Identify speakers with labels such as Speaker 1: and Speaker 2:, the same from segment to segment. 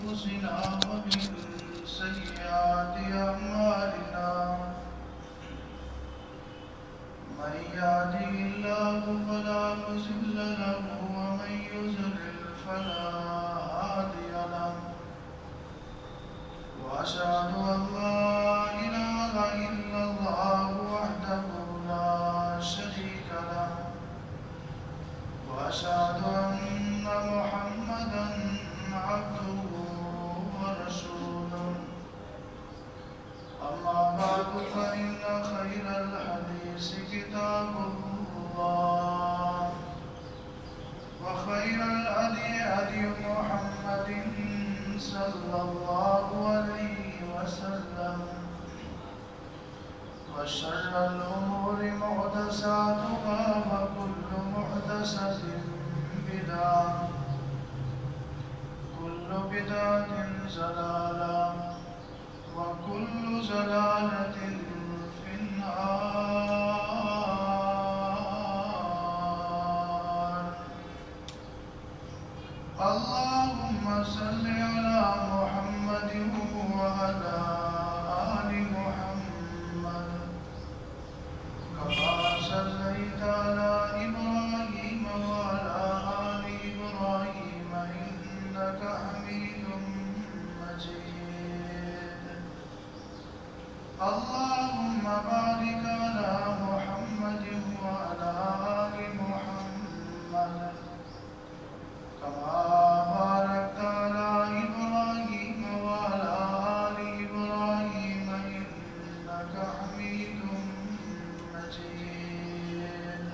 Speaker 1: أنفسنا ومن سيئات أعمالنا من يهده الله فلا مضل له ومن يضلل فلا هادي له وأشهد أن لا إله إلا الله وحده لا شريك له وأشهد أن محمدا عبده ورسوله أما بعد فإن خير الحديث كتاب الله وخير الهدي هدي محمد صلى الله عليه وسلم وشر الأمور محدثاتها وكل محدثة بدعة كل بدعة ضلالة وكل ضلالة في النار. اللهم صل على محمد وعلى آل محمد كما صليت على إبراهيم وعلى آل إبراهيم إنك حميد مجيد. اللهم بارك على محمد وعلى آل محمد كما باركت على إبراهيم وعلى آل إبراهيم إنك حميد مجيد.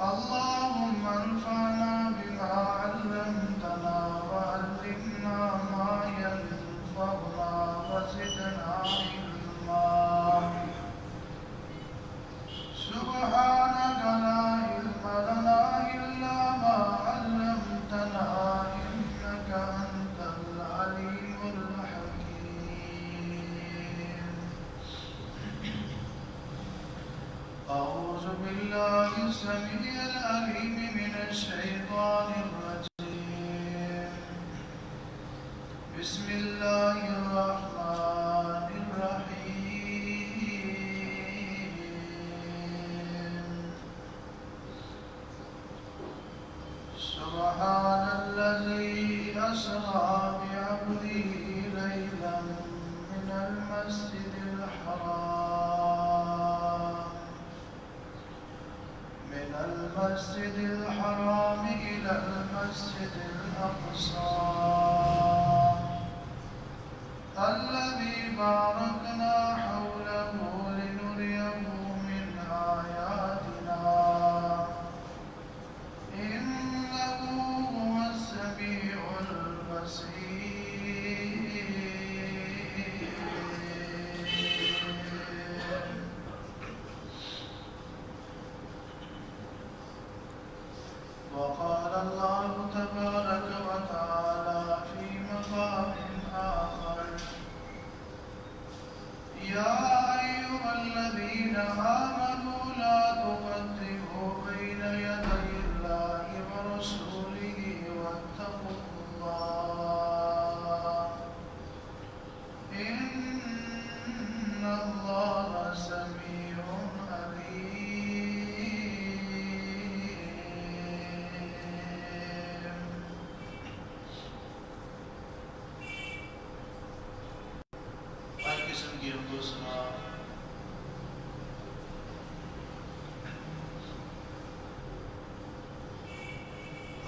Speaker 1: اللهم انفعنا بما علمتنا وعلمنا ما ينفعنا وزدنا علما. سبحانك لا علم لنا إلا ما علمتنا إنك أنت العليم الحكيم. أعوذ بالله السميع العليم من الشيطان الرجيم. بسم الله الرحمن الرحيم. سبحان الذي أسرى بعبده ليلا من المسجد الحرام إلى المسجد الأقصى الذي باركنا حوله لنريه من آياتنا إنه هو السميع البصير. وقال الله تبارك وتعالى في مقام آخر: يا أيها الذين آمنوا لا تقدموا بين يدي الله ورسوله واتقوا الله إن الله سميع عليم. ہر قسم کی حمد و ثنا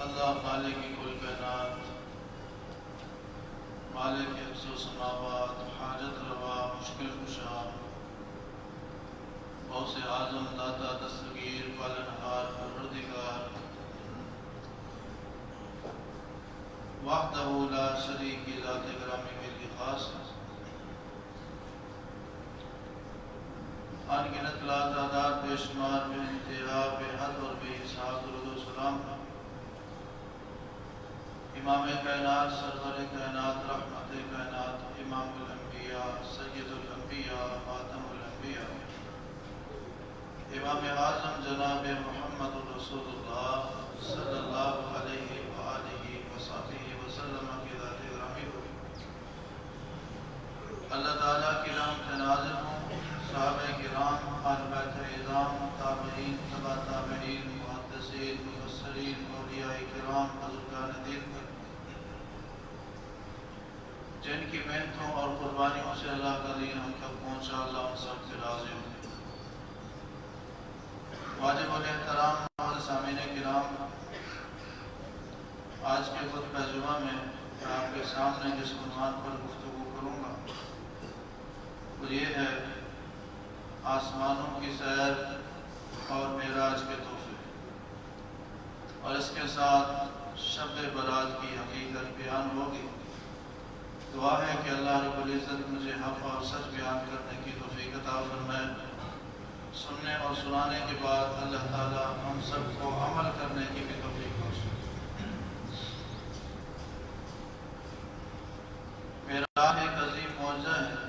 Speaker 1: اللہ خالق کل کائنات، مالک ارض و سماوات، حاجت روا مشکل کشا، غوث اعظم داتا دستگیر پالنہار پروردگار، وحدہ لا شریک کی ذات گرامی کے لیے خاص ہے. انگنت لا تعداد بے شمار بے انتہا بے حد اور بے حساب درود و سلام امام کائنات سرور کائنات رحمت کائنات امام الانبیاء سید الانبیاء خاتم الانبیاء امام اعظم جناب محمد رسول اللہ صلی اللہ علیہ وآلہ وصحبہ وسلم کی ذات تعالیٰ کی رحمت نازل ہوں صحابہ کرام، اہل بیت اعظام، تابعین، تبع تابعین، محدثین، مفسرین، اولیاء کرام، بزرگان دین پر، جن کی محنتوں اور قربانیوں سے اللہ کا دین ہم تک پہنچا، اللہ ان سب سے راضی ہو۔ واجب الاحترام سامعین کرام، آج کے خطبہ جمعہ میں آپ کے سامنے جس عنوان پر گفتگو کروں گا وہ یہ ہے آسمانوں کی سیر اور معراج کے تحفے، اور اس کے ساتھ شب برات کی حقیقت بیان ہوگی۔ دعا ہے کہ اللہ رب العزت مجھے حق اور سچ بیان کرنے کی توفیق عطا فرمائے۔ سننے اور سنانے کے بعد اللہ تعالی ہم سب کو عمل کرنے کی بھی توفیق بخشے۔ معراج ایک عظیم معجزہ ہے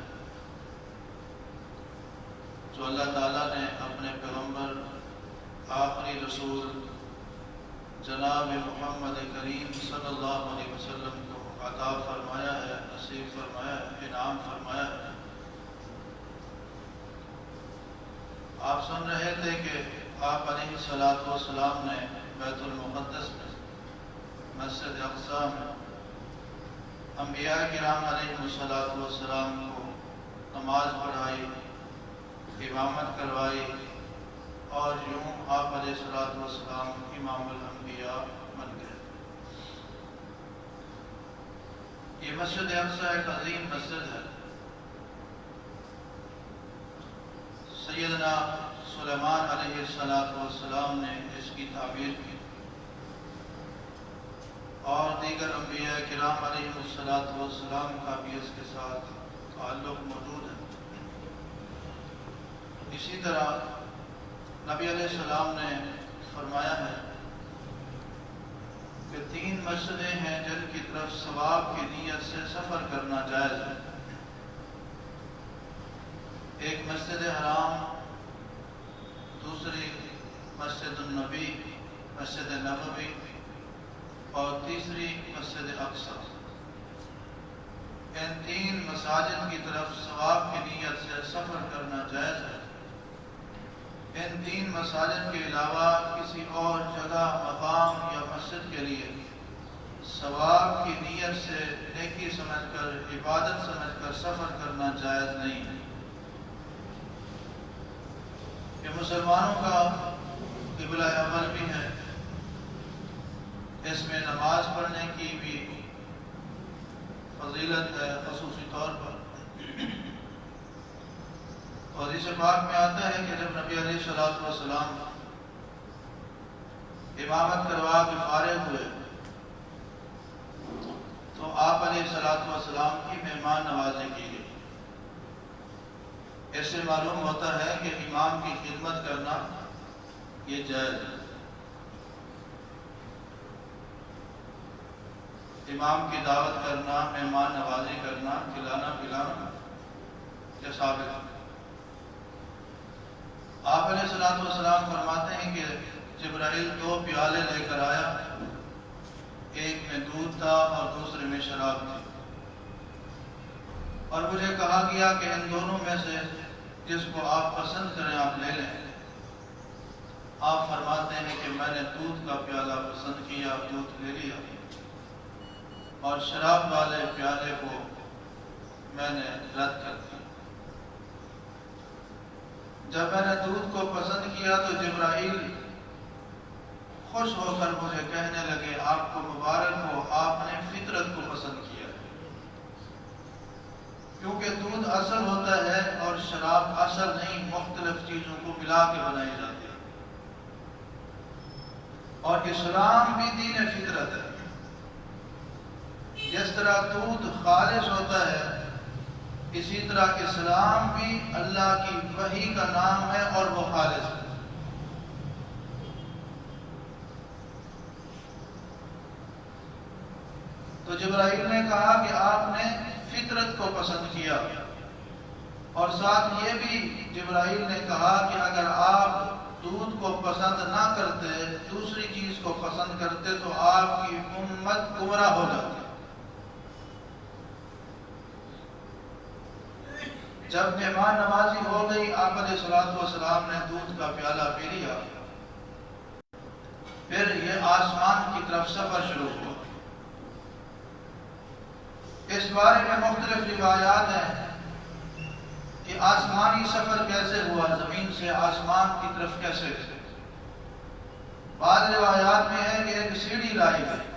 Speaker 1: جو اللہ تعالیٰ نے اپنے پیغمبر آخری رسول جناب محمد کریم صلی اللہ علیہ وسلم کو عطا فرمایا ہے، نصیب فرمایا ہے، انعام فرمایا ہے۔ آپ سن رہے تھے کہ آپ علیہ السلام نے بیت المقدس میں، مسجد اقصی میں انبیاء کرام علیہ السلام کو نماز پڑھائی، امامت کروائی، اور یوں آپ علیہ السلام امام الانبیاء بن گئے۔ یہ مسجد اقصی ایک عظیم مسجد ہے۔ سیدنا سلیمان علیہ السلام نے اس کی تعمیر کی، اور دیگر انبیاء کرام علیہ السلام کا بھی اس کے ساتھ تعلق موجود ہے۔ اسی طرح نبی علیہ السلام نے فرمایا ہے کہ 3 مسجدیں ہیں جن کی طرف ثواب کی نیت سے سفر کرنا جائز ہے۔ ایک مسجد حرام، دوسری مسجد النبی، مسجد نبوی، اور تیسری مسجد اقصی۔ ان 3 مساجد کی طرف ثواب کی نیت سے سفر کرنا جائز ہے۔ ان 3 مساجد کے علاوہ کسی اور جگہ، مقام یا مسجد کے لیے ثواب کی نیت سے نیکی سمجھ کر، عبادت سمجھ کر سفر کرنا جائز نہیں ہے۔ یہ مسلمانوں کا قبلہ عمل بھی ہے، اس میں نماز پڑھنے کی بھی فضیلت ہے خصوصی طور پر۔ حدیث پاک میں آتا ہے کہ جب نبی علیہ السلام امامت کروا کے فارغ ہوئے تو آپ علیہ السلام کی مہمان نوازی کی گئی۔ اس سے معلوم ہوتا ہے کہ امام کی خدمت کرنا یہ جائز ہے۔ امام کی دعوت کرنا، مہمان نوازی کرنا، کھلانا پلانا یہ ثابت ہے۔ آپ علیہ السلام فرماتے ہیں کہ جبرائیل 2 پیالے لے کر آیا، ایک میں دودھ تھا اور دوسرے میں شراب تھی، اور مجھے کہا گیا کہ ان دونوں میں سے جس کو آپ پسند کریں آپ لے لیں۔ آپ فرماتے ہیں کہ میں نے دودھ کا پیالہ پسند کیا، دودھ لے لیا، اور شراب والے پیالے کو میں نے رد کر دیا۔ جب میں نے دودھ کو پسند کیا تو جبرائیل خوش ہو کر مجھے کہنے لگے آپ کو مبارک ہو، آپ نے فطرت کو پسند کیا ہے، کیونکہ دودھ اصل ہوتا ہے اور شراب اصل نہیں، مختلف چیزوں کو ملا کے بنائی جاتی ہے، اور اسلام بھی دین فطرت ہے۔ جس طرح دودھ خالص ہوتا ہے، اسی طرح اسلام بھی اللہ کی وحی کا نام ہے اور وہ خالص ہے۔ تو جبرائیل نے کہا کہ آپ نے فطرت کو پسند کیا، اور ساتھ یہ بھی جبرائیل نے کہا کہ اگر آپ دودھ کو پسند نہ کرتے، دوسری چیز کو پسند کرتے تو آپ کی امت گمراہ ہو جاتی۔ جب مہمان نوازی ہو گئی، آپ علیہ الصلوۃ والسلام نے دودھ کا پیالہ پی لیا، پھر یہ آسمان کی طرف سفر شروع ہوا۔ اس بارے میں مختلف روایات ہیں کہ آسمانی سفر کیسے ہوا، زمین سے آسمان کی طرف کیسے۔ بعض روایات میں ہے کہ ایک سیڑھی لائی گئی۔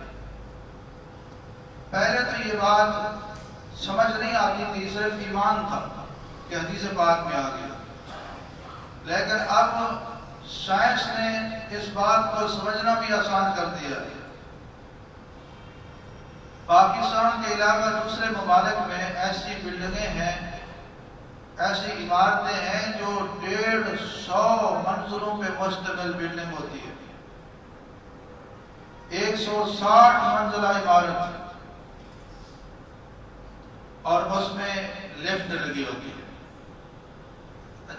Speaker 1: پہلے تو یہ بات سمجھ نہیں آتی تھی، صرف ایمان تھا کہ حدیث پاک میں آ گیا، لیکن اب سائنس نے اس بات کو سمجھنا بھی آسان کر دیا ہے۔ پاکستان کے علاوہ دوسرے ممالک میں ایسی بلڈنگیں ہیں، ایسی عمارتیں ہیں جو 150 منزلوں پہ مشتمل بلڈنگ ہوتی ہے، 160 منزلہ عمارت، اور اس میں لفٹ لگی ہوتی ہے۔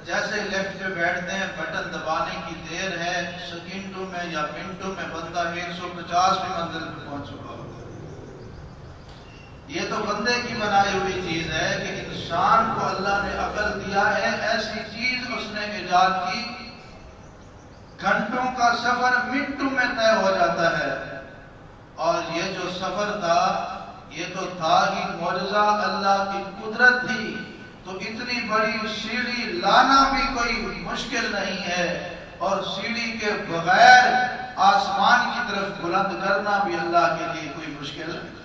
Speaker 1: جیسے لفٹ پہ بیٹھتے ہیں، بٹن دبانے کی دیر ہے، سیکنڈوں میں یا منٹوں میں بندہ 150 منزل پہ پہنچ چکا ہوتا ہے۔ یہ تو بندے کی بنائی ہوئی چیز ہے کہ انسان کو اللہ نے عقل دیا ہے، ایسی چیز اس نے ایجاد کی، گھنٹوں کا سفر منٹوں میں طے ہو جاتا ہے۔ اور یہ جو سفر تھا یہ تو تھا ہی معجزہ، اللہ کی قدرت تھی، تو اتنی بڑی سیڑھی لانا بھی کوئی مشکل نہیں ہے، اور سیڑھی کے بغیر آسمان کی طرف بلند کرنا بھی اللہ کے لیے کوئی مشکل نہیں۔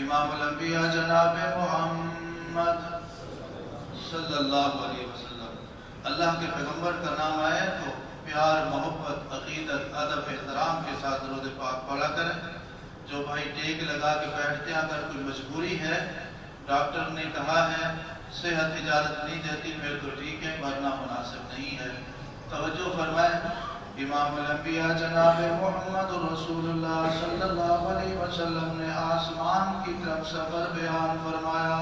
Speaker 1: امام الانبیاء جناب محمد صلی اللہ علیہ وسلم، اللہ کے پیغمبر کا نام آئے تو پیار، محبت، عقیدت، ادب، احترام کے ساتھ درود پاک پڑھا کریں۔ جو بھائی ٹیک لگا کے بیٹھتے ہیں، اگر کوئی مجبوری ہے، ڈاکٹر نے کہا ہے، صحت اجازت نہیں دیتی، پھر تو ٹھیک ہے، ورنہ مناسب نہیں ہے۔ توجہ فرمائیں، امام الانبیاء جناب محمد رسول اللہ صلی اللہ علیہ وسلم نے آسمان کی طرف سفر بیان فرمایا۔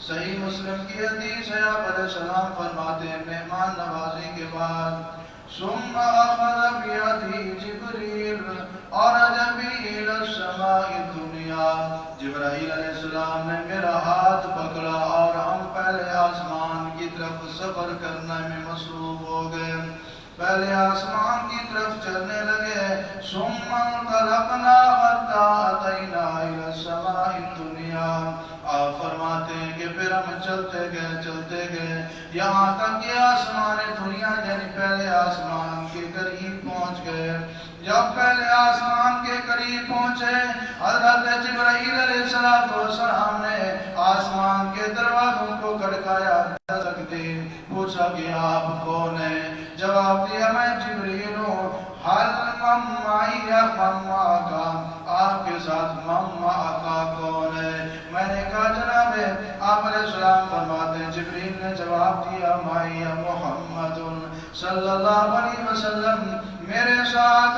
Speaker 1: صحیح مسلم کی حدیث ہے، آپ علیہ السلام فرماتے ہیں مہمان نوازی کے بعد ثم اخذ بیدی جبریل عرج بی الی السماء الدنیا، جبرائیل علیہ السلام نے میرا ہاتھ پکڑا اور ہم پہلے آسمان کی طرف سفر کرنے میں مصروف ہو گئے، پہلے آسمان کی طرف چلنے لگے۔ ثم انطلقنا حتی اتینا الی السماء الدنیا، آپ فرماتے ہیں کہ پھر ہم چلتے گئے یہاں تک کہ آسمان دنیا یعنی پہلے آسمان کے قریب پہنچ گئے۔ جب پہلے آسمان کے قریب پہنچے، حضرت جبرائیل علیہ السلام نے آسمان کے دروازوں کو کھڑکایا، پوچھا کہ آپ کون ہیں؟ جواب دیا میں جبریل ہوں۔ حل ممائی یا مما کا، آپ کے ساتھ مما کا کون ہے؟ میں نے کہا جناب آپ علیہ السلام فرماتے ہیں، جبریل نے جواب دیا مائی محمد صلی اللہ علیہ وسلم، میرے ساتھ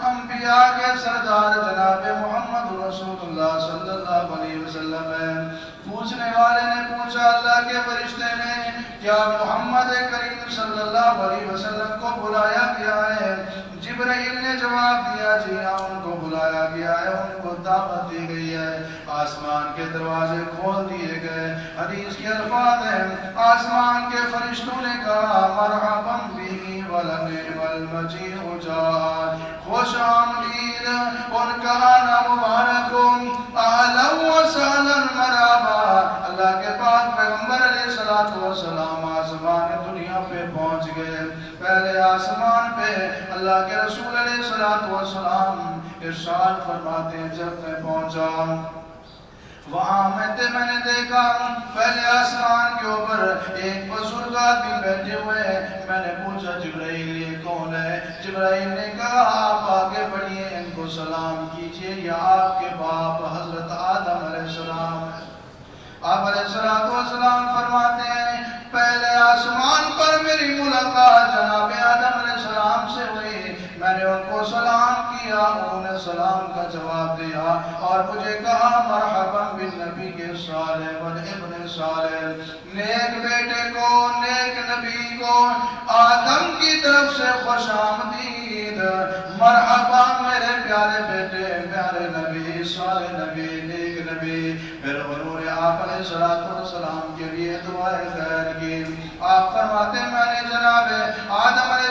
Speaker 1: انبیاء کے سردار جناب محمد رسول اللہ صلی اللہ علیہ وسلم ہے۔ پوچھنے والے نے پوچھا اللہ کے فرشتے نے کیا محمد کریم صلی اللہ علیہ وسلم کو بلایا گیا ہے؟ جبرائیل نے جواب دیا جی ہاں، ان کو بلایا گیا ہے، ان کو دعوت دی گئی ہے۔ آسمان کے دروازے کھول دیے گئے۔ حدیث کے الفاظ ہیں، آسمان کے فرشتوں نے کہا مرحبا بھی ولنعم المجیء جاء، خوش آمدید، ان کا آنا مبارک ہو، اہلا و سہلا مرحبا۔ اللہ کے پاک پیغمبر علیہ السلام آسمان دنیا پہ پہنچ گئے۔ پہلے آسمان پہ اللہ کے رسول علیہ السلام ارشاد فرماتے ہیں جب میں پہنچا وہاں میں نے دیکھا پہلے آسمان کے اوپر ایک بزرگ آدمی بیٹھے ہوئے ہیں۔ میں نے پوچھا جبرائیل یہ کون ہے؟ جبرائیل نے کہا آپ آگے بڑھیے، ان کو سلام کیجئے، یہ آپ کے باپ حضرت آدم علیہ السلام ہے۔ آپ علیہ السلام فرماتے ہیں پہلے آسمان پر میری ملاقات جناب آدم علیہ السلام سے ہوئی، میں نے ان کو سلام کیا، انہوں نے سلام کا جواب دیا اور مجھے کہا مرحبا بالنبی کے صالح والابن صالح، نیک بیٹے کو، نیک نبی کو آدم کی طرف سے خوش آمدید، مرحبا میرے پیارے بیٹے، پیارے نبی، صالح نبی، نیک نبی۔ دی، پھر انہوں نے آپ علیہ السلام کے لیے دعائے خیر کی۔ آپ فرماتے ہیں میں نے جناب آدم علیہ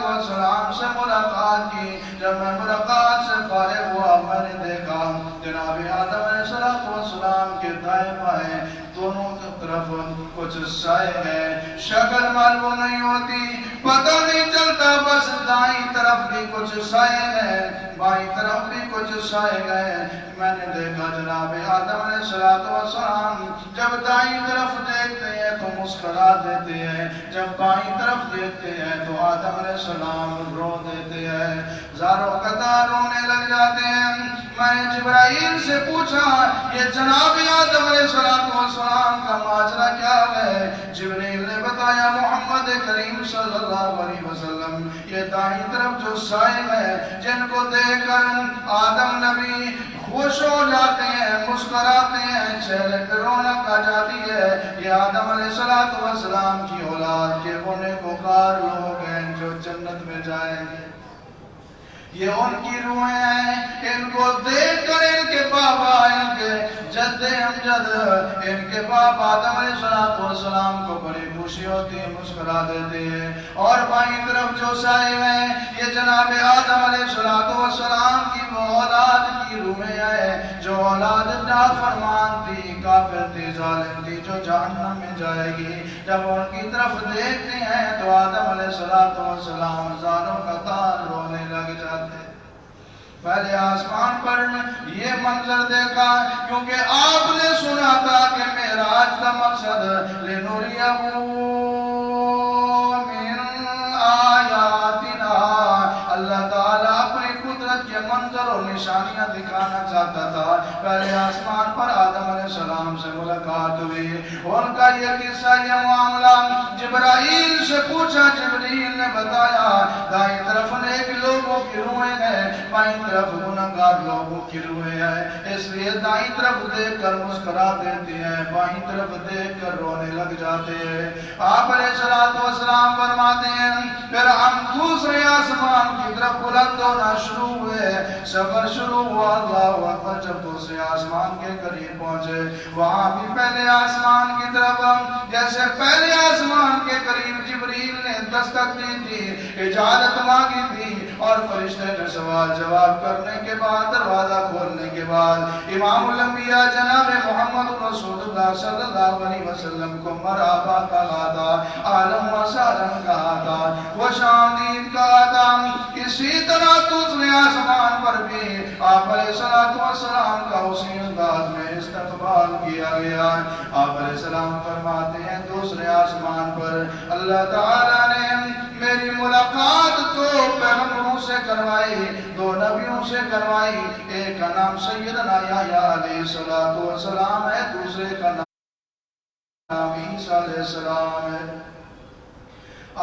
Speaker 1: السلام سے ملاقات کی، جب میں ملاقات سے فارغ ہوا میں نے دیکھا جناب آدم علیہ السلام کے دائیں بائیں دونوں طرف کچھ سائے ہیں، شکل معلوم نہیں ہوتی، پتہ نہیں چلتا، بس دائیں طرف بھی کچھ سائے ہیں، بائیں طرف بھی کچھ سائے ہیں۔ میں نے دیکھا جناب آدم علیہ السلام جب دائیں طرف دیکھتے ہیں تو مسکرا دیتے ہیں، جب بائیں طرف دیکھتے ہیں تو آدم علیہ السلام رو دیتے ہیں، زاروں قطار رونے لگ جاتے ہیں۔ میں نے جبرائیل سے پوچھا یہ جناب آدم علیہ السلام کا ماجرا کیا ہے؟ جبرائیل نے بتایا محمد کریم صلی اللہ علیہ وسلم یہ دائیں طرف جو سائے ہیں جن کو دیکھ کر آدم نبی خوش ہو جاتے ہیں، مسکراتے ہیں، چہرے پہ رونق آ جاتی ہے، یہ آدم علیہ السلام کی اولاد کے ہونے کو کار لوگ ہیں جو جنت میں جائیں گے، یہ ان کی روحیں ہیں، ان کو دیکھ کر ان کے بابا، ان کے جد امجد، ان کے باپ آدم علیہ السلام کو بڑی خوشی ہوتی ہے، مسکرا دیتے ہیں۔ اور بائیں طرف جو سائے ہیں یہ جناب آدم علیہ السلام کی وہ اولاد کی روحیں ہیں جو اولاد نافرمان تھی، کافر تھی، ظالم تھی، جو جہنم میں جائے گی۔ جب ان کی طرف دیکھتے ہیں تو آدم علیہ السلام زاروں قطار رونے لگ جاتے ہیں۔ پہلے آسمان پر یہ منظر دیکھا کیونکہ آپ نے سنا تھا کہ معراج کا مقصد لِنُرِيَهُ مِنْ آیاتنا، اللہ تعالیٰ اپنی قدرت کے منظر اور نشانیاں دکھانا چاہتا تھا۔ پہلے آسمان پر آدم علیہ السلام سے ملاقات ہوئی، ان کا یہ قصہ، یہ معاملہ جبرائیل سے پوچھا، جبرائیل نے بتایا دائیں طرف نیک لوگوں کی روحیں ہیں، بائیں طرف گنہگار لوگوں کی روحیں ہیں، اس لیے دائیں طرف دیکھ کر مسکرا دیتے ہیں، بائیں طرف دیکھ کر رونے لگ جاتے ہیں۔ آپ علیہ السلام فرماتے ہیں پھر ہم دوسرے آسمان کی طرف بلند ہونا شروع ہوئے، سفر شروع ہوا، اللہ اکبر، جب دوسرے آسمان کے قریب پہنچے وہاں بھی پہلے آسمان کی طرف جیسے پہلے آسمان کے قریب جبریل نے دستک دی تھی، اجازت مانگی تھی، اور فرشتے نے سوال جواب کرنے کے بعد دروازہ کھولنے کے بعد امام الانبیاء جناب محمد رسول اللہ صلی اللہ علیہ وسلم کو مرحبا کہا تھا، عالم و سالم کہا تھا، خوش آمدید کہا تھا۔ اسی طرح دوسرے آسمان پر بھی آپ علیہ السلام کا اسی انداز میں استقبال کیا گیا۔ آپ علیہ السلام فرماتے ہیں دوسرے آسمان پر اللہ تعالیٰ نے میری ملاقات دو پیغمبروں سے کروائی، دو نبیوں سے کروائی، ایک کا نام سیدنا یحییٰ علیہ السلام ہے، دوسرے کا نام عیسیٰ علیہ السلام ہے۔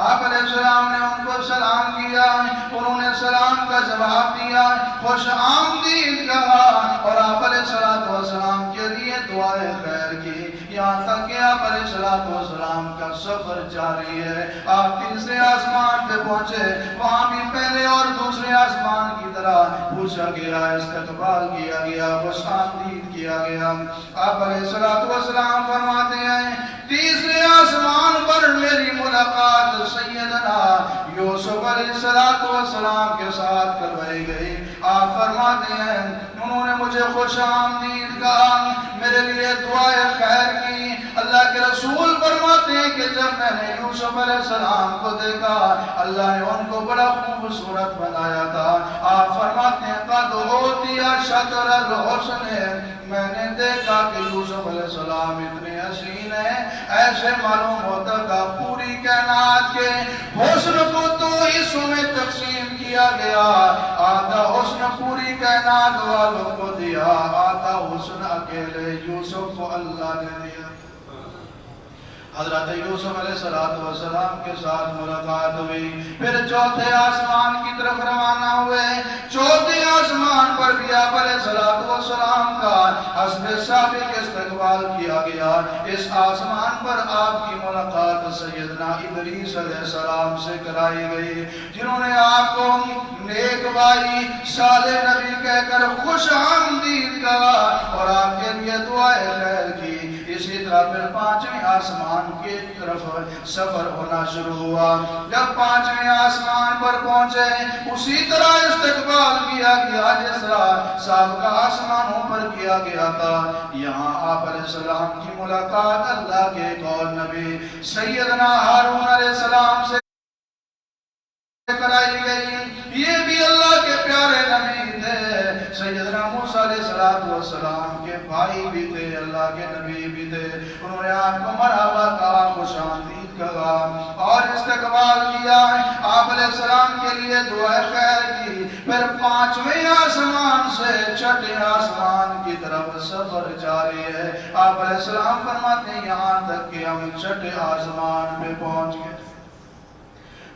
Speaker 1: آپ علیہ السلام نے ان کو سلام کیا، انہوں نے سلام کا جواب دیا، خوش آمدید کہا، اور آپ علیہ السلام کے لیے دعائے خیر کی، یہاں تک کہ آپ علیہ السلام کا سفر جاری ہے۔ آپ تیسرے آسمان پہ پہنچے، وہاں بھی پہلے اور دوسرے آسمان کی طرح پوچھا گیا، استقبال کیا گیا، خوش آمدید کیا گیا۔ آپ علیہ السلام فرماتے ہیں تیسرے آسمان پر میری ملاقات سیدنا یوسف علیہ السلام کے ساتھ کروائی گئی۔ آپ فرماتے ہیں انہوں نے مجھے خوش آمدید کہا، میرے لیے دعائے خیر کی۔ اللہ کے رسول فرماتے ہیں کہ جب میں نے یوسف علیہ السلام کو دیکھا اللہ نے ان کو بڑا خوبصورت بنایا تھا۔ آپ فرماتے ہیں قد اوتی شطر الحسن، میں نے دیکھا کہ یوسف علیہ السلام اتنے حسین ہیں، ایسے معلوم ہوتا تھا پوری کائنات کے حسن کو دو حصوں میں تقسیم کیا گیا، آدھا حسن پوری کائنات والوں کو دیا، آدھا حسن اکیلے یوسف کو اللہ نے دیا۔ حضرت یوسف علیہ السلام کے ساتھ ملاقات ہوئی، پھر چوتھے آسمان کی طرف روانہ ہوئے۔ چوتھے آسمان پر بھی آپ علیہ السلام کا حسب سابق استقبال کیا گیا۔ اس آسمان پر آپ کی ملاقات سیدنا ادریس علیہ السلام سے کرائی گئی، جنہوں نے آپ کو نیک بھائی صالح نبی کہہ کر خوش آمدید کہا، اور آپ کے لیے
Speaker 2: لیے دعائے خیر کی۔ اسی طرح پھر پانچویں آسمان کی طرف سفر ہونا شروع ہوا۔ جب پانچویں آسمان پر پہنچے اسی طرح استقبال کیا گیا جس طرح سابقہ آسمانوں پر کیا گیا تھا۔ یہاں آپ علیہ السلام کی ملاقات اللہ کے ایک اور نبی سیدنا ہارون علیہ السلام سے کرائی گئی۔ یہ بھی اللہ کے پیارے نبی تھے، سیدنا موسیٰ علیہ السلام کے بھائی بھی تھے، اللہ کے نبی بھی تھے۔ انہوں نے آپ کو مرحبا کہا، خوش آمدید کہا اور استقبال کیا۔ آپ علیہ السلام کے لیے دعا خیر کی۔ پھر پانچویں آسمان سے چھٹے آسمان کی طرف سفر جاری ہے۔ آپ علیہ السلام فرماتے ہیں یہاں تک کہ ہم چھٹے آسمان پہ پہنچ گئے۔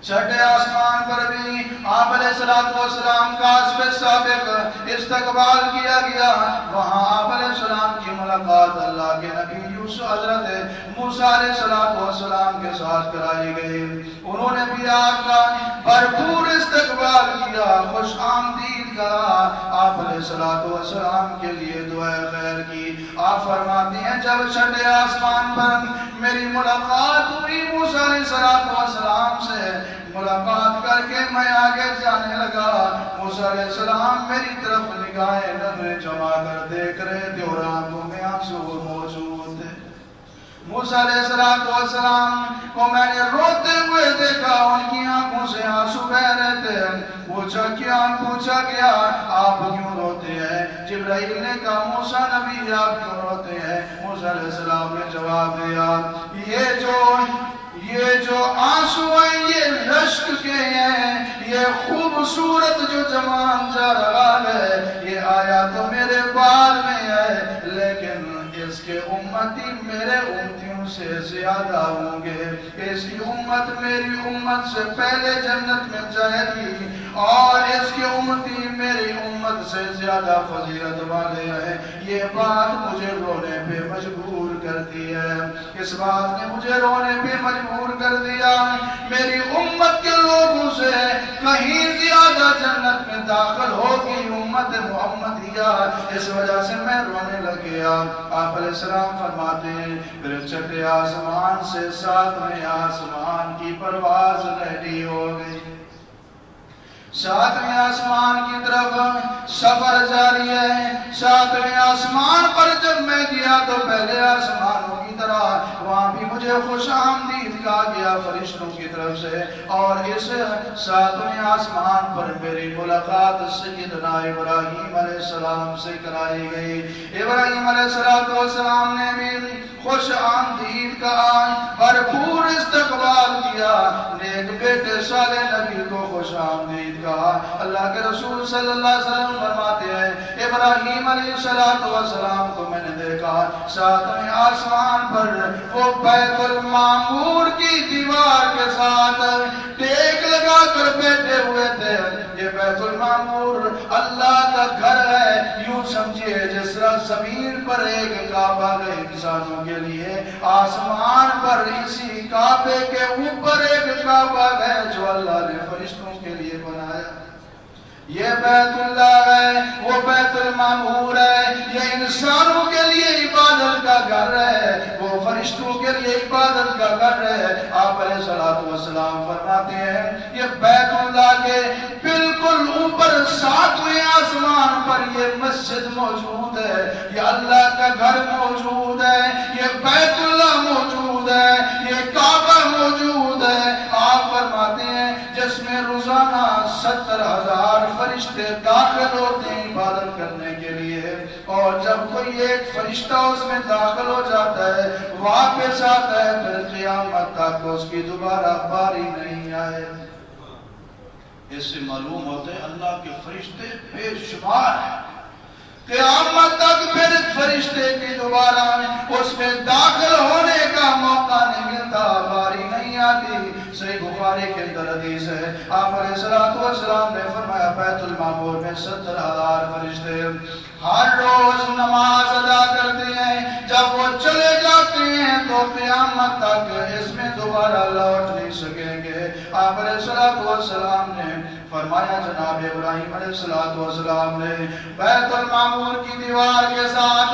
Speaker 2: چھٹے آسمان پر بھی آپ علیہ السلام کا حسب سابق استقبال کیا گیا۔ وہاں آپ علیہ السلام کی ملاقات اللہ کے نبی یوسف حضرت موسیٰ علیہ السلام کے ساتھ کرائی گئی۔ انہوں نے بھی آپ کا بھرپور استقبال کیا، خوش آمدید کہا، آپ علیہ السلام کے لیے دعا خیر کی۔ آپ فرماتے ہیں جب چھٹے آسمان پر میری ملاقات ہوئی موسیٰ علیہ السلام سے، ملاقات کر کے میں آگے جانے لگا۔ موسیٰ علیہ السلام میری طرف نگاہیں نظریں جما کر دیکھ رہے تھے اور آنکھوں میں آنسو موجود تھے۔ موسیٰ علیہ السلام کو میں نے روتے ہوئے دیکھا، ان کی آنکھوں سے آنسو بہ رہے تھے۔ پوچھا گیا آپ کیوں روتے ہیں؟ جبرائیل نے کہا موسیٰ نبی آپ کیوں روتے ہیں؟ موسیٰ علیہ السلام نے جواب دیا یہ جو آنسو ہیں یہ رشک کے ہیں، یہ خوبصورت جو جوان جا رہا ہے یہ آیا تو میرے بال میں ہے، لیکن اس کے امتی میرے امتیوں سے زیادہ ہوں گے۔ اس کی امت میری امت سے پہلے جنت میں جائے گی اور اس کی امتی میری امت سے زیادہ فضیلت والے ہیں۔ یہ بات مجھے رونے پہ مجبور کرتی ہے، اس بات نے مجھے رونے پہ مجبور کر دیا۔ میری امت کے لوگوں سے کہیں زیادہ جنت میں داخل ہوگی امت محمدیہ، اس وجہ سے میں رونے لگ گیا۔ آپ علیہ السلام فرماتے ہیں پھر چھٹے آسمان سے ساتویں آسمان کی پرواز ریڈی ہو گئی۔ ساتویں آسمان کی طرف سفر جاری ہے۔ ساتویں آسمان پر جب میں گیا تو پہلے آسمانوں کی طرح وہاں بھی مجھے خوش آمدید کہا گیا فرشتوں کی طرف سے، اور اس ساتویں آسمان پر میری ملاقات سیدنا ابراہیم علیہ السلام سے کرائی گئی۔ ابراہیم علیہ السلام نے بھی خوش آمدید کہا، بھرپور استقبال کیا، نیک بیٹے صالح نبی کو خوش آمدید کہا۔ اللہ کے رسول صلی اللہ علیہ وسلم فرماتے ہیں ابراہیم علیہ السلام کو میں نے دیکھا ساتویں آسمان پر وہ بیت المعمور کی دیوار کے ساتھ ٹیک لگا کر بیٹھے ہوئے تھے۔ یہ بیت المعمور اللہ کا گھر ہے، یوں سمجھئے جس طرح زمین پر ایک کعبہ ہے انسانوں کے لیے، آسمان پر اسی کعبے کے اوپر ایک کعبہ ہے جو اللہ نے فرشتوں کے لیے بنایا۔ یہ بیت اللہ ہے، وہ بیت المعمور ہے، یہ انسانوں کے لیے عبادت کا گھر ہے، وہ فرشتوں کے لیے عبادت کا گھر ہے۔ آپ علیہ السلام فرماتے ہیں یہ بیت اللہ کے بالکل اوپر ساتویں آسمان پر یہ مسجد موجود ہے، یہ اللہ کا گھر موجود ہے، یہ بیت اللہ موجود ہے، یہ کعبہ موجود ہے۔ آپ فرماتے ہیں جس میں روزانہ 70,000 فرشتے داخل ہوتے ہیں عبادت کرنے کے لیے، اور جب کوئی ایک فرشتہ اس میں داخل ہو جاتا ہے واپس آتا ہے پھر قیامت تک اس کی دوبارہ باری نہیں آئے۔ اس سے معلوم ہوتا ہے اللہ کے فرشتے بے شمار ہیں، قیامت تک پھر فرشتے کی دوبارہ اس میں داخل ہونے کا موقع نہیں ملتا، باری نہیں آتی۔ صحیح بخاری کے اندر حدیث ہے آپ علیہ السلام نے فرمایا بیت المعمور میں 70,000 فرشتے ہر روز نماز ادا کرتے ہیں، جب وہ چلے جاتے ہیں تو قیامت تک اس میں دوبارہ لوٹ نہیں سکیں گے۔ آپ علیہ السلام نے فرمایا جناب ابراہیم علیہ السلام نے بیت المعمور کی دیوار کے ساتھ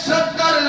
Speaker 2: 70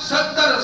Speaker 2: 70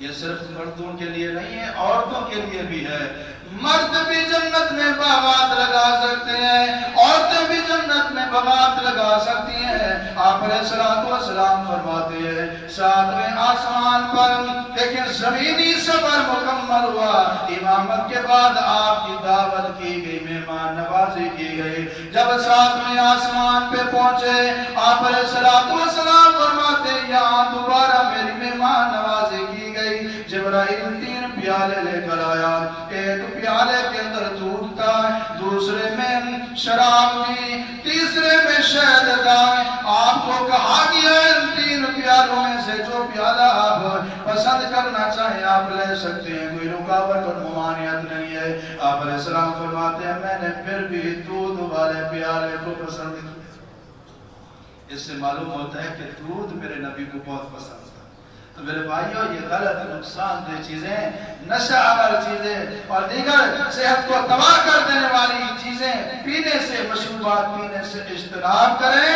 Speaker 2: یہ صرف مردوں کے لیے نہیں ہے، عورتوں کے لیے بھی ہے۔ مرد بھی جنت میں باغات لگا سکتے ہیں، عورتیں بھی جنت میں باغات لگا سکتی ہیں۔ آپ علیہ السلام فرماتے ہیں 7ویں آسمان پر لیکن زمینی سفر مکمل ہوا، امامت کے بعد آپ کی دعوت کی گئی، مہمان نوازی کی گئی۔ جب 7ویں آسمان پہ پہنچے آپ علیہ السلام فرماتے ہیں یہاں دوبارہ میری مہمان نوازی کی گئی۔ جبرائیل 3 پیالے لے کر آیا، ایک پیالے کے اندر دودھ تھا، دوسرے میں شراب تھی، تیسرے میں شہد تھا۔ آپ کو کہا گیا ان 3 پیالوں میں سے جو پیالہ آپ پسند کرنا چاہیں آپ لے سکتے ہیں، کوئی رکاوٹ اور ممانعت نہیں ہے۔ آپ علیہ السلام فرماتے ہیں میں نے پھر بھی دودھ والے پیالے کو پسند کیا۔ اس سے معلوم ہوتا ہے کہ دودھ میرے نبی کو بہت پسند تھا۔ تو میرے بھائیوں یہ غلط نقصان دہ چیزیں، نشہ آور چیزیں اور دیگر صحت کو تباہ کر دینے والی چیزیں پینے سے، مشروبات پینے سے اجتناب کریں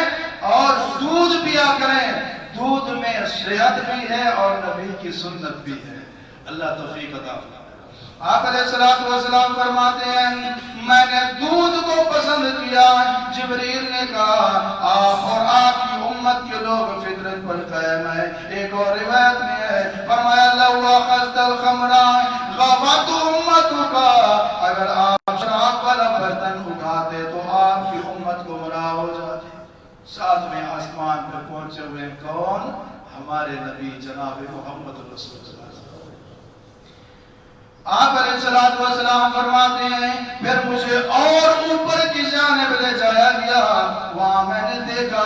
Speaker 2: اور دودھ پیا کریں۔ دودھ میں صحت بھی ہے اور نبی کی سنت بھی ہے۔ اللہ توفیق عطا فرمائے۔ آپ علیہ السلام فرماتے ہیں میں نے دودھ کو پسند کیا۔ جبریل نے کہا آپ اور آپ کی امت کے لوگ فطرت پر قائم ہے۔ ایک اور روایت میں ہے فرمایا لو اخذت الخمر غابت امتک، اگر آپ شراب والا برتن اٹھاتے تو آپ کی امت گمراہ ہو جاتی۔ 7ویں آسمان پر پہنچے ہوئے کون؟ ہمارے نبی جناب محمد رسول اللہ۔ آپ علیہ السلام فرماتے ہیں پھر مجھے اور اوپر کی جانب لے جایا گیا، وہاں میں نے دیکھا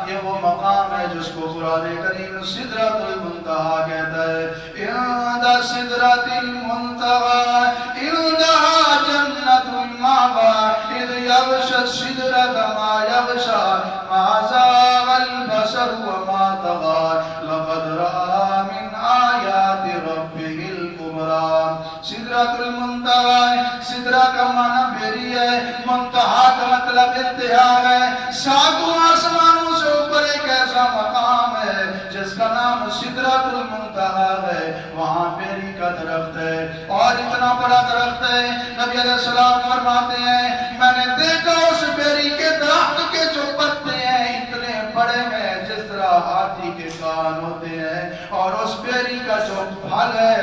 Speaker 2: یہ وہ مقام ہے جس کو قرآن کریم سدرۃ المنتہا کہتا ہے۔ عند سدرۃ المنتہا عندہا جنت المأویٰ اذ یغشی السدرۃ ما یغشی ما زاغ البصر وما طغیٰ لقد رأى من آیات ربہ الکبریٰ۔ سدرۃ المنتہا، سدرہ کا معنی بیری ہے، منتہا کا مطلب انتہا ہے۔ 7 آسمانوں سے اوپر ایک ایسا مقام ہے جس کا نام سدرۃ المنتہا ہے، وہاں بیری کا درخت ہے اور اتنا بڑا درخت ہے۔ نبی علیہ السلام فرماتے ہیں میں نے دیکھا اس بیری کے درخت کے جو پتے ہیں اتنے بڑے ہیں جس طرح ہاتھی کے کان ہوتے ہیں، اور اس بیری کا جو پھل ہے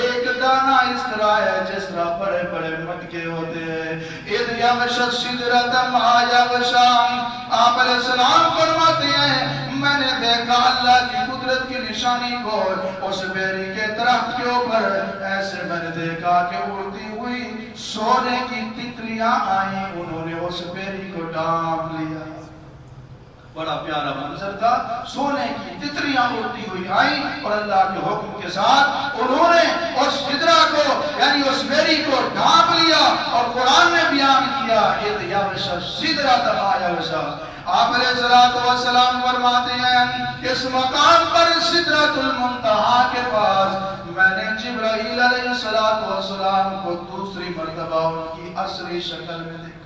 Speaker 2: ایک دانہ اس طرح ہے جس طرح بڑے بڑے مٹکے ہوتے ہیں۔ اذ یغشی السدرۃ ما یغشی، آپ علیہ السلام فرماتے ہیں میں نے دیکھا اللہ کی قدرت کی نشانی کو اس بیری کے درخت کے اوپر، ایسے میں نے دیکھا کہ اڑتی ہوئی سونے کی تتلیاں آئیں، انہوں نے اس بیری کو ڈانپ لیا۔ بڑا پیارا منظر تھا، سونے کی تتلیاں اڑتی ہوئی آئیں اور اللہ کے حکم کے ساتھ انہوں نے اس سدرہ کو یعنی اس بیری کو ڈھانپ لیا، اور قرآن نے بیان کیا اذ یغشی السدرۃ ما یغشی۔ آپ علیہ السلام فرماتے ہیں اس مقام پر سدرۃ المنتہا کے پاس میں نے جبرائیل علیہ السلام کو دوسری مرتبہ ان کی اصلی شکل میں دیکھا۔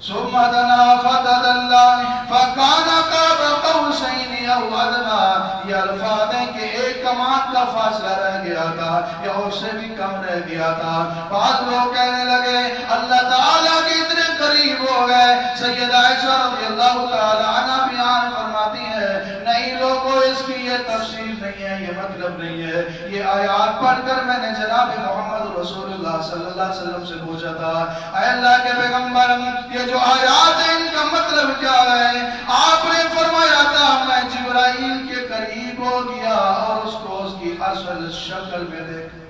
Speaker 2: ثم دنا فتدلى فكان قاب قوسين او ادنى، یہ الفاظ ہیں کہ ایک کمان کا فاصلہ رہ گیا تھا یا اس سے بھی کم رہ گیا تھا۔ بعض لوگ کہنے لگے اللہ تعالیٰ کے اتنے قریب ہو گئے۔ سیدہ عائشہ رضی اللہ تعالی عنہ بیان فرماتی ہے نہیں لوگوں اس کی یہ تفسیر نہیں ہے، یہ مطلب نہیں ہے۔ یہ آیات پڑھ کر میں نے جناب محمد رسول اللہ صلی اللہ علیہ وسلم سے پوچھا تھا اے اللہ کے پیغمبر یہ جو آیات ہیں ان کا مطلب کیا ہے؟ آپ نے فرمایا تھا میں جبرائیل کے قریب ہو گیا اور اس کو اس کی اصل شکل میں دیکھا۔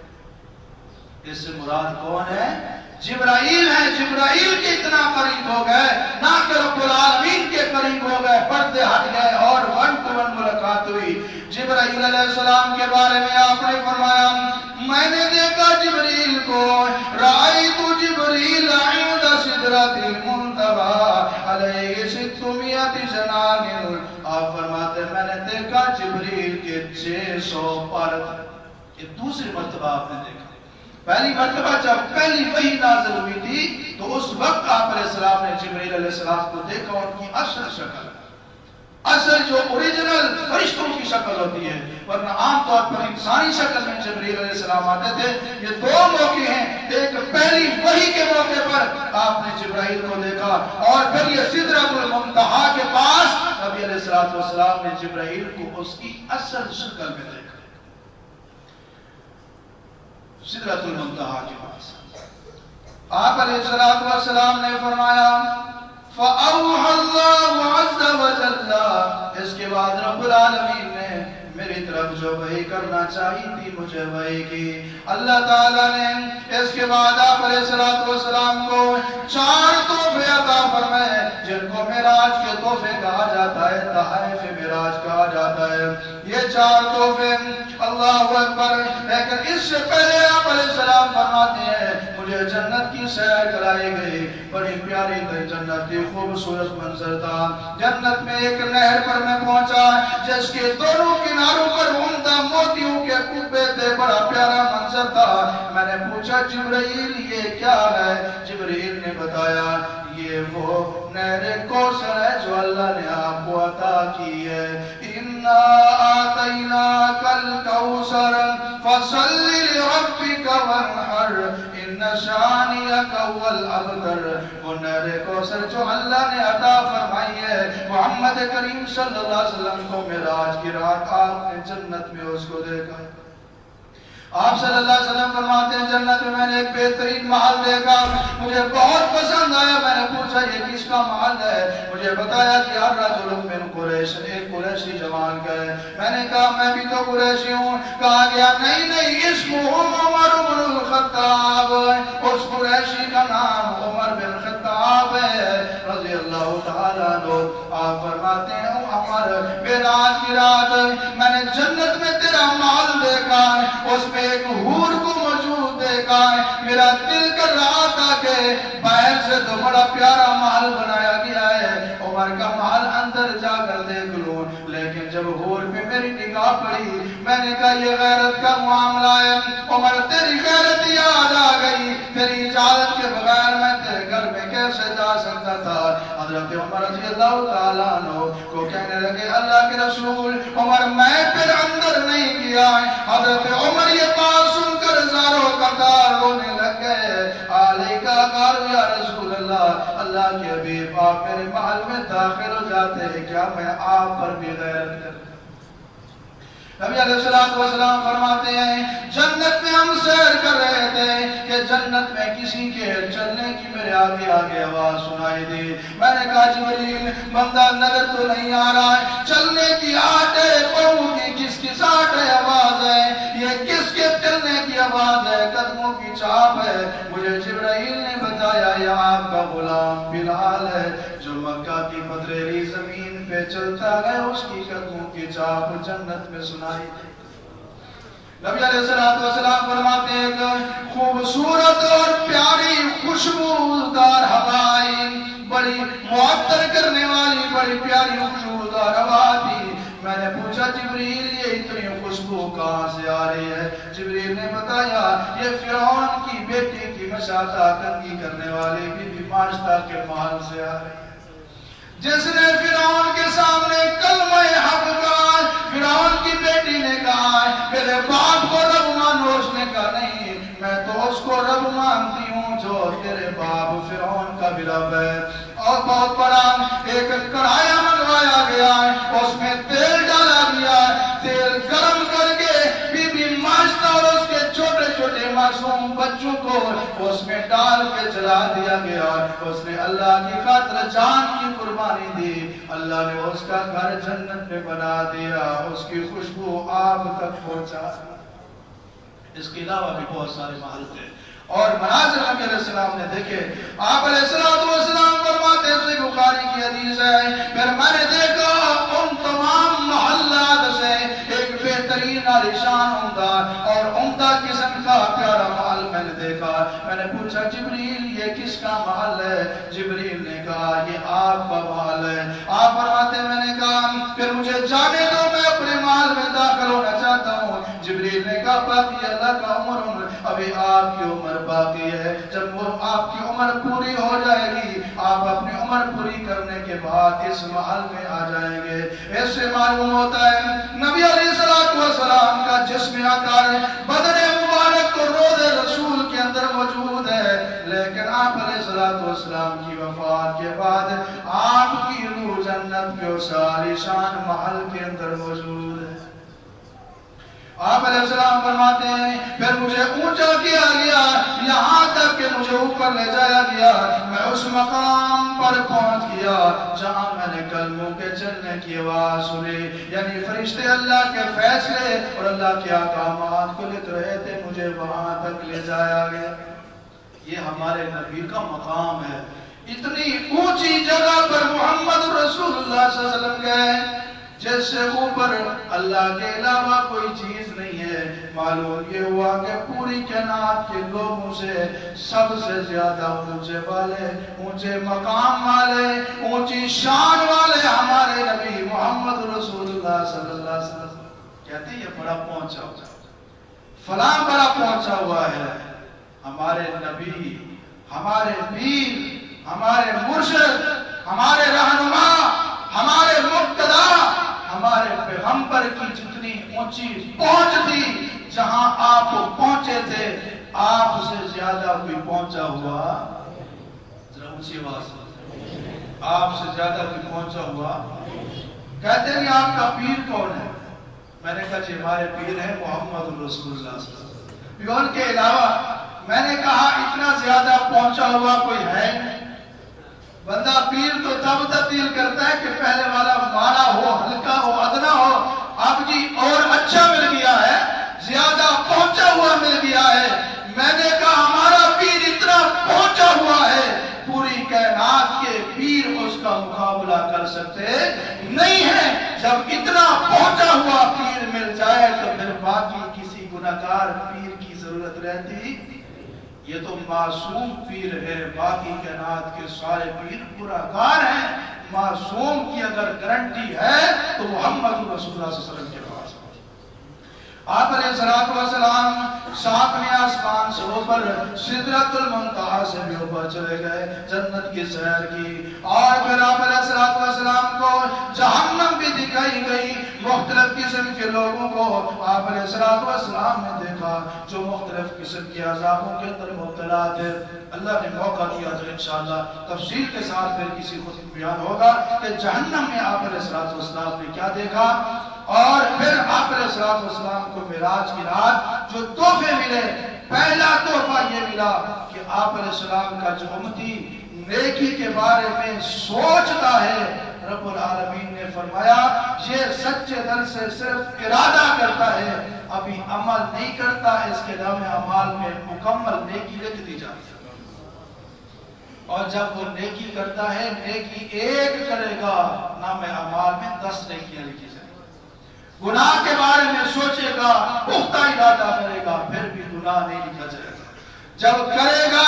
Speaker 2: اس سے مراد کون ہے؟ جبرائیل ہے۔ جبرائیل کے اتنا قریب ہو گئے نہ کہ رب العالمین کے قریب ہو گئے، پردے ہٹ گئے اور 1 to 1 ملاقات ہوئی۔ جبرائیل علیہ السلام کے بارے میں آپ نے فرمایا میں نے دیکھا جبریل کو، رأیت جبریل عند سدرۃ المنتہا علیہ 600 جنان۔ آپ فرماتے میں نے دیکھا جبریل کے 600 پر۔ یہ دوسری مرتبہ آپ نے دیکھا۔ پہلی مرتبہ جب پہلی وحی نازل ہوئی تھی تو اس وقت آپ علیہ السلام نے جبریل علیہ السلام کو دیکھا ان کی اصل شکل۔ اصل جو اوریجنل فرشتوں کی شکل ہوتی ہے، ورنہ عام طور پر انسانی شکل میں جبرائیل علیہ السلام آتے تھے۔ یہ دو موقع ہیں، ایک پہلی وحی کے موقع پر آپ نے جبرائیل کو دیکھا، اور پھر یہ سدرۃ المنتہا کے پاس نبی علیہ السلام نے جبرائیل کو اس کی اصل شکل میں دیکھا۔ سدرۃ المنتہا کے پاس آپ علیہ السلام نے فرمایا فَأَوْحَى اللَّهُ عَزَّ وَجَلَّ، اس کے بعد رب العالمین نے میری طرف جو وحی کرنا چاہی تھی مجھے وحی کی۔ اللہ تعالیٰ نے اس کے بعد آپ علیہ السلام کو 4 تحفے عطا فرمائے، جن کو معراج کے تحفے کہا جاتا ہے، تحائف معراج کہا جاتا ہے۔ یہ 4 تحفے، اللہ اکبر۔ لیکن اس سے پہلے آپ علیہ السلام فرماتے ہیں مجھے جنت کی سیر کرائی گئی، بڑی پیاری جنت کی خوبصورت منظر تھا۔ جنت میں ایک نہر پر میں پہنچا جس کے دونوں کناروں پر عمدہ موتیوں کے کبے تھے، بڑا پیارا منظر تھا۔ میں نے پوچھا جبرائیل یہ کیا ہے؟ جبرائیل نے بتایا یہ وہ نہر کوثر ہے جو اللہ نے آپ کو عطا کی ہے۔ اِنَّا آتَيْنَاكَ الْكَوْثَرَ فَصَلِّ لِرَبِّكَ وَانْحَرْ إِنَّ شَانِئَكَ هُوَ الْأَبْتَرُ۔ وہ نہر کوثر جو اللہ نے عطا فرمائی ہے محمد کریم صلی اللہ علیہ وسلم کو معراج کی رات آپ نے جنت میں اس کو دیکھا۔ آپ صلی اللہ علیہ وسلم فرماتے ہیں جنت میں میں نے ایک بہترین محل دیکھا، مجھے بہت پسند آیا۔ میں نے پوچھا یہ کس کا محل ہے؟ مجھے بتایا کہ الرجل من قریش، ایک قریشی جوان کا ہے۔ میں نے کہا میں بھی تو قریشی ہوں۔ کہا گیا نہیں اسمہ عمر بن الخطاب، اس قریشی کا نام عمر بن خطاب ہے رضی اللہ تعالیٰ عنہ۔ آپ فرماتے ہیں عمر معراج کی رات میں نے جنت میں تیرا محل دیکھا، اس میں ایک حور کو موجود دیکھا ہے۔ میرا دل کر رہا تھا کہ باہر سے تو بڑا پیارا محل بنایا گیا ہے، عمر کا محل اندر جا کر دیکھ لوں، لیکن جب حور پہ میری نگاہ پڑی میں نے کہا یہ غیرت کا معاملہ ہے۔ عمر تیری غیرت یاد آ گئی، تیری اجازت کے بغیر میں تیرے گھر میں کیسے جا سکتا تھا؟ حضرت عمر رضی اللہ تعالیٰ عنہ کو کہنے لگے اللہ کے رسول عمر میں پھر اندر نہیں گیا۔ حضرت عمر یہ بات سن کر زاروں قطار رونے لگ گئے۔ علیکہ قالوا یا رسول اللہ، اللہ کے حبیب آپ میرے محل میں داخل ہو جاتے ہیں کیا میں آپ پر بھی غیرت کرتا؟ نبی علیہ السلام فرماتے ہیں جنت میں ہم سیر کر رہے تھے کہ جنت میں کسی کے چلنے کی میرے آگے آواز سنائی دی۔ میں نے کہا جبریل بندہ نظر تو نہیں آ رہا ہے، چلنے کی آٹے پاؤں کی کس کی آٹے آواز ہے، یہ کس کے چلنے کی آواز ہے، قدموں کی چاپ ہے۔ مجھے جبرائیل نے بتایا یہ آپ کا غلام بلال ہے جو مکہ کی پتھریلی زمین پہ چلتا ہے، اس کی قدموں کی چاپ جنت میں سنائی دی۔ نبی علیہ السلام فرماتے ہیں کہ خوبصورت اور پیاری خوشبودار ہوائیں، بڑی معطر کرنے والی بڑی پیاری خوشبودار ہوا تھی۔ میں نے پوچھا جبریل یہ اتنی خوشبو کہاں سے آ رہی ہے؟ جبریل نے بتایا یہ فرعون کی بیٹی کی مشاطہ کنگھی کرنے والی بی بی ماشطہ کے محل سے آ رہی ہے، جس نے فرعون کے سامنے کلمہ حق کہا۔ فرعون کی بیٹی نے کہا میرے باپ کو رب مانو، اس نے کہا نہیں میں تو اس کو رب مانتی ہوں جو تیرے باپ فرعون کا بھی رب ہے۔ اور بہت بڑا ایک کڑھایا منگوایا گیا ہے، اس میں تیل ڈالا گیا ہے، تیل گرم کر کے بی بی ماشطہ اور اس کے چھوٹے چھوٹے معصوم بچوں کو اس میں ڈال کے جلا دیا گیا۔ اس نے اللہ کی خاطر جان کی قربانی دی، اللہ نے اس کا گھر جنت میں بنا دیا، اس کی خوشبو آپ تک پہنچا۔ اس کے علاوہ بھی بہت سارے محل تھے اور مناظر نبی علیہ السلام نے دیکھے۔ آپ علیہ السلام فرماتے ہیں صحیح بخاری کی حدیث ہے پھر میں نے دیکھا ان تمام محلات سے ایک بہترین عالیشان عمدہ اور عمدہ قسم کا پیارا محل میں نے دیکھا۔ میں نے پوچھا جبریل یہ کس کا محل ہے؟ جبریل نے کہا یہ آپ کا محل ہے۔ آپ فرماتے ہیں میں نے کہا پھر مجھے جانے دو میں اپنے محل میں داخل ہونا چاہتا ہوں۔ جبریل نے کہا باقی اللہ کا عمر ابھی آپ کی عمر باقی ہے، جب وہ آپ کی عمر پوری ہو جائے گی آپ اپنی عمر پوری کرنے کے بعد اس محل میں آ جائیں گے۔ ایسے معلوم ہوتا ہے نبی علیہ السلام کا جسم آتا ہے، بدن مبارک تو روض رسول کے اندر موجود ہے، لیکن آپ علیہ السلام کی وفات کے بعد آپ کی روح جنت کے اس عالیشان محل کے اندر موجود ہے۔ آپ علیہ السلام فرماتے ہیں پھر مجھے اونچا کیا گیا یہاں تک کہ مجھے اوپر لے جایا گیا، میں اس مقام پر پہنچ گیا جہاں میں نے کلموں کے چلنے کی آواز سنی، یعنی فرشتے اللہ کے فیصلے اور اللہ کے احکامات کو لکھ رہے تھے، مجھے وہاں تک لے جایا گیا۔ یہ ہمارے نبی کا مقام ہے۔ اتنی اونچی جگہ پر محمد رسول اللہ صلی اللہ علیہ وسلم گئے جس سے اوپر اللہ کے علاوہ کوئی چیز نہیں ہے۔ معلوم یہ ہوا کہ پوری کائنات کے لوگوں سے سب سے زیادہ اونچے والے، اونچے مقام والے، اونچی شان والے ہمارے نبی محمد رسول اللہ صلی اللہ علیہ وسلم۔ کہتے ہیں یہ بڑا پہنچا ہوا، فلاں بڑا پہنچا ہوا ہے۔ ہمارے نبی، ہمارے پیر، ہمارے مرشد، ہمارے رہنما، ہمارے مقتدا، ہمارے پیغمبر کی جتنی اونچی پہنچ تھی، جہاں آپ پہنچے تھے آپ سے زیادہ کوئی پہنچا ہوا، ذرا اونچی آواز، آپ سے زیادہ کوئی پہنچا ہوا؟ کہتے ہیں آپ کا پیر کون ہے؟ میں نے کہا جی ہمارے پیر ہیں محمد رسول اللہ صلی اللہ علیہ وسلم۔ ان کے علاوہ میں نے کہا اتنا زیادہ پہنچا ہوا کوئی ہے نہیں۔ بندہ پیر تو تب تبدیل کرتا ہے کہ پہلے والا مانا ہو، ہلکا ہو، ادنا ہو، اب جی اور اچھا مل گیا ہے، زیادہ پہنچا ہوا مل گیا ہے۔ میں نے کہا ہمارا پیر اتنا پہنچا ہوا ہے، پوری کائنات کے پیر اس کا مقابلہ کر سکتے نہیں ہیں۔ جب اتنا پہنچا ہوا پیر مل جائے تو پھر باقی کسی گناہگار پیر کی ضرورت رہتی؟ یہ تو معصوم پیر ہے، باقی کائنات کے سارے پیر گناہگار ہیں۔ معصوم کی اگر گارنٹی ہے تو محمد رسول اللہ صلی اللہ علیہ وسلم کے پاس آپ علیہ السلام ساتویں آسمان سے اوپر سدرۃ المنتہا سے بھی اوپر چلے گئے، جنت کی سیر کی، اور پھر آپ علیہ السلام کو جہنم بھی دکھائی گئی۔ مختلف قسم کے لوگوں کو آپ علیہ السلام نے دیکھا جو مختلف قسم کے عذابوں کے اندر مبتلا تھے۔ اللہ نے موقع دیا تو انشاءاللہ تفصیل کے ساتھ پھر کسی خطبہ بیان ہوگا کہ جہنم میں آپ علیہ السلام نے کیا دیکھا، اور پھر آپ علیہ السلام کو معراج کی رات جو تحفے ملے، پہلا تحفہ یہ ملا کہ آپ علیہ السلام کا جو امتی نیکی کے بارے میں سوچتا ہے، رب العالمین نے فرمایا یہ سچے دل سے صرف ارادہ کرتا ہے، ابھی عمل نہیں کرتا، اس کے نام اعمال میں مکمل نیکی لکھ دی جاتی ہے۔ اور جب وہ نیکی کرتا ہے، نیکی ایک کرے گا، نام اعمال میں 10 نیکیاں لکھی جائیں گی۔ گناہ کے بارے میں سوچے گا، پختہ ارادہ کرے گا، پھر بھی گناہ نہیں لکھا جائے گا۔ جب کرے گا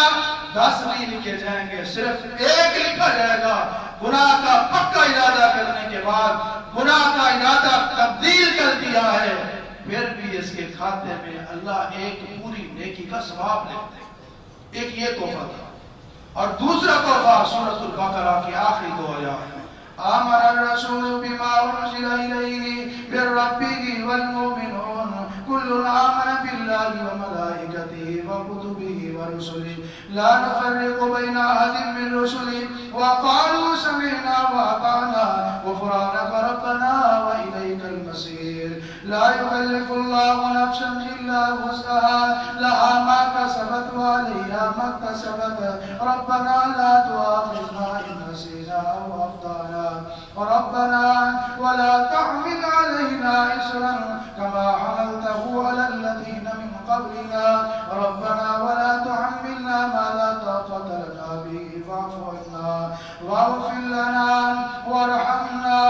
Speaker 2: 10 نہیں لکھے جائیں گے، صرف ایک لکھا جائے گا۔ گناہ کا پکا ارادہ کرنے کے بعد گناہ کا ارادہ تبدیل کر دیا ہے، پھر بھی اس کے کھاتے میں اللہ ایک پوری نیکی کا ثواب لکھتے ہیں۔ ایک یہ تحفہ تھا، اور دوسرا تحفہ سورۃ البقرہ کی آخری 2 آیات میں آمن الرسول بما انزل الیہ من ربہ والمؤمنون کل آمن باللہ وملائکتہ وکتبہ ورسلہ لا نفرق بین احد من رسلہ وقالوا سمعنا واطعنا غفرانک ربنا والیک المصیر لا یکلف اللہ نفسا الا وسعها لها ما کسبت وعلیہا ما اکتسبت ربنا لا تؤاخذنا ان نسینا او اخطأنا ربنا ولا تحمل علينا إصرا كما حملته على الذين من قبلنا ربنا ولا تحملنا ما لا طاقة لنا به واعف عنا واغفر لنا وارحمنا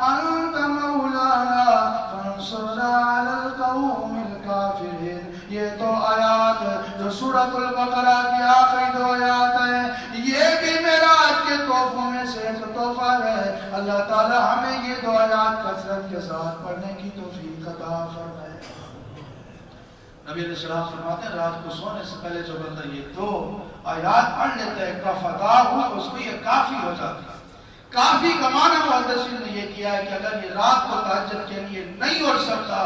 Speaker 2: أنت مولانا فانصرنا على القوم الكافرين۔ یہ 2 آیات جو سورۃ البقرہ کی آخری 2 آیات ہیں، یہ بھی معراج کے تحفوں میں سے ایک تحفہ ہے۔ اللہ تعالی ہمیں یہ 2 آیات کثرت کے ساتھ پڑھنے کی توفیق عطا فرمائے۔ نبی علیہ السلام فرماتے ہیں رات کو سونے سے پہلے جو بندہ یہ 2 آیات پڑھ لیتا ہے کفتاہ اس کو یہ کافی ہو جاتا ہے۔ کافی کا معنی محدثین نے یہ کیا ہے کہ اگر یہ رات کو تہجد کے لیے نہیں اٹھ سکتا،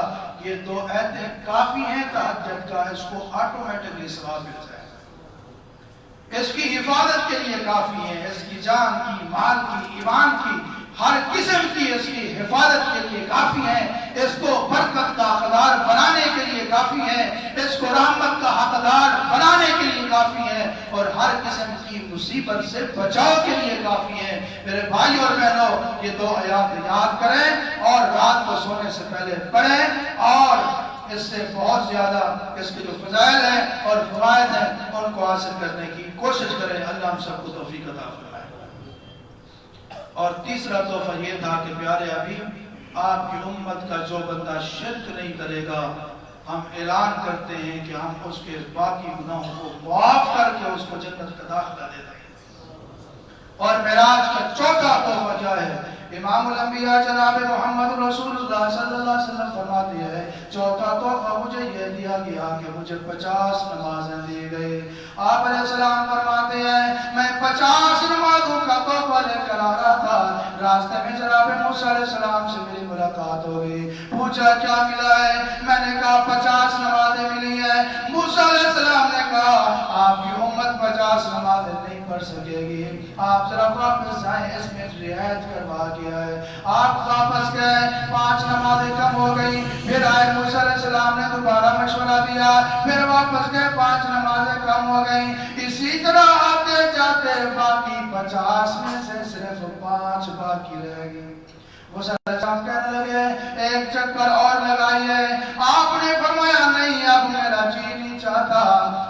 Speaker 2: یہ 2 آیتیں کافی ہیں تہجد کا، اس کو آٹومیٹکلی ثواب مل جائے گا۔ اس کی حفاظت کے لیے کافی ہے، اس کی جان کی، مال کی، ایمان کی، ہر قسم کی اس کی حفاظت کے لیے کافی ہے، اس کو برکت کا حقدار بنانے کے لیے کافی ہے، اس کو رحمت کا حقدار بنانے کے لیے کافی ہے، اور ہر قسم کی مصیبت سے بچاؤ کے لیے کافی ہے۔ میرے بھائی اور بہنوں، یہ 2 آیات یاد کریں اور رات کو سونے سے پہلے پڑھیں، اور اس سے بہت زیادہ اس کے جو فضائل ہیں اور فوائد ہیں ان کو حاصل کرنے کی کوشش کریں۔ اللہ ہم سب کو توفیق عطا فرمائے۔ اور تیسرا تحفہ یہ تھا کہ پیارے حبیب، آپ کی امت کا جو بندہ شرک نہیں کرے گا، ہم اعلان کرتے ہیں کہ ہم اس کے باقی گناہوں کو معاف کر کے اس کو جنت کا داخلہ دے دیں گے۔ اور معراج کا چوتھا تحفہ کیا ہے؟ امام الانبیاء جناب محمد رسول اللہ صلی اللہ علیہ وسلم فرماتے ہیں چوتھا تحفہ مجھے یہ دیا گیا کہ مجھے 50 نمازیں دی گئی۔ آپ علیہ السلام فرماتے ہیں میں 50 نمازوں کا تحفہ لے کر آ رہا تھا، راستے میں جناب موسیٰ علیہ السلام سے میری ملاقات ہو گئی، پوچھا کیا ملا ہے؟ میں نے کہا 50 نمازیں ملی ہیں۔ موسیٰ علیہ السلام نے کہا آپ کی امت 50 نمازیں نہیں پڑھ سکے گی، آپ ذرا واپس جائیں، اس میں رعایت کروا گیا ہے۔ آپ واپس گئے، 5 نمازیں کم ہو گئی، پھر آئے موسیٰ علیہ السلام نے دوبارہ مشورہ دیا، پھر واپس گئے، 5 نمازیں کم ہو گئی، اسی طرح آتے جاتے باقی 50 میں سے صرف 5 باقی رہ گئی۔ موسیٰ علیہ السلام کہنے لگے ایک چکر اور لگائیے۔ آپ نے فرمایا نہیں، اب میرا جی نہیں چاہتا،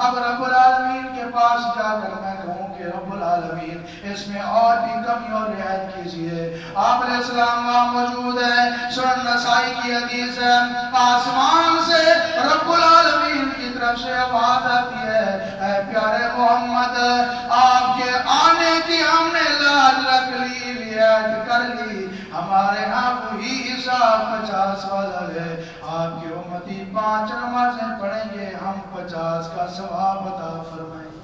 Speaker 2: اب رب العالمین کے پاس جا کر میں کہوں کہ رب العالمین اس میں اور بھی کمی اور رعایت کیجئے۔ آپ علیہ السلام وہاں موجود ہے، سنن نسائی کی حدیث ہے، آسمان سے رب العالمین کی طرف سے آواز آتی ہے اے پیارے محمد، آپ کے آنے کی ہم نے لاج رکھ لی، رعایت کر لی، ہمارے ہاں وہی حساب 50 والا ہے، آپ کی امتی 5 نمازیں پڑھیں گے، ہم 50 کا ثواب عطا فرمائیں گے۔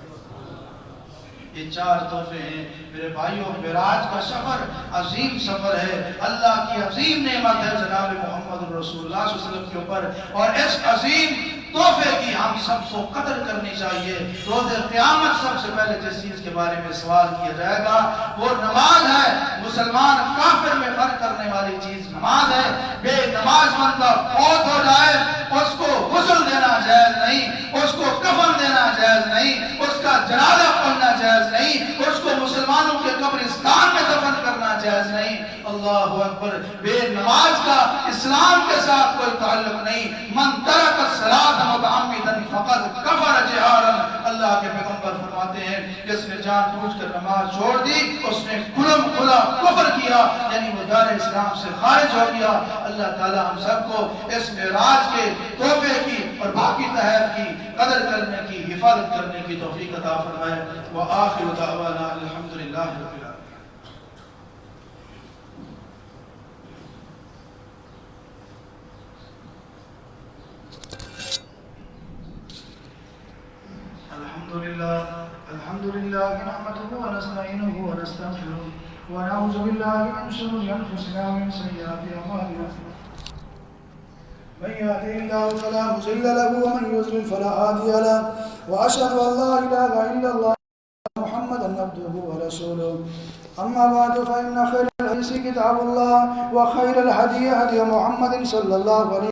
Speaker 2: یہ 4 تحفے ہیں میرے بھائیوں۔ معراج کا سفر عظیم سفر ہے، اللہ کی عظیم نعمت ہے جناب محمد رسول اللہ صلی اللہ علیہ وسلم کے اوپر، اور اس عظیم تحفے کی ہم سب کو قدر کرنی چاہیے۔ روز قیامت سب سے پہلے جس چیز کے بارے میں سوال کیا جائے گا وہ نماز ہے۔ مسلمان کافر میں فرق کرنے والی چیز نماز ہے۔ بے نماز بندہ فوت ہو جائے اس کو غسل دینا جائز نہیں، اس کو کفن دینا جائز نہیں، اس کا جنازہ پڑھنا جائز نہیں، اس کو مسلمانوں کے قبرستان میں دفن کرنا جائز نہیں۔ اللہ اکبر۔ بے نماز کا اسلام کے ساتھ کوئی تعلق نہیں۔ من ترک الصلاۃ متعمدا فقد کفر جہارا، اللہ کے پیغمبر فرماتے ہیں جس نے جان بوجھ کر نماز چھوڑ دی اس نے کھلم کھلا کفر کیا، یعنی وہ دار اسلام سے خارج ہو گیا۔ اللہ تعالی ہم سب کو اس معراج کے تحفے کی اور باقی تحائف کی قدر کرنے کی، حفاظت کرنے کی توفیق عطا فرمائے۔ وآخر دعوانا الحمدللہ رب العالمین۔ الحمد لله نحمده ونستعينه ونستغفره ونعوذ بالله من شرور انفسنا ومن سيئات اعمالنا، من يهده الله فلا مضل له ومن يضلل فلا هادي له، واشهد ان لا اله الا الله محمدا عبده ورسوله، اما بعد فان خير الحديث كتاب الله وخير الهدي هدي محمد صلى الله عليه وسلم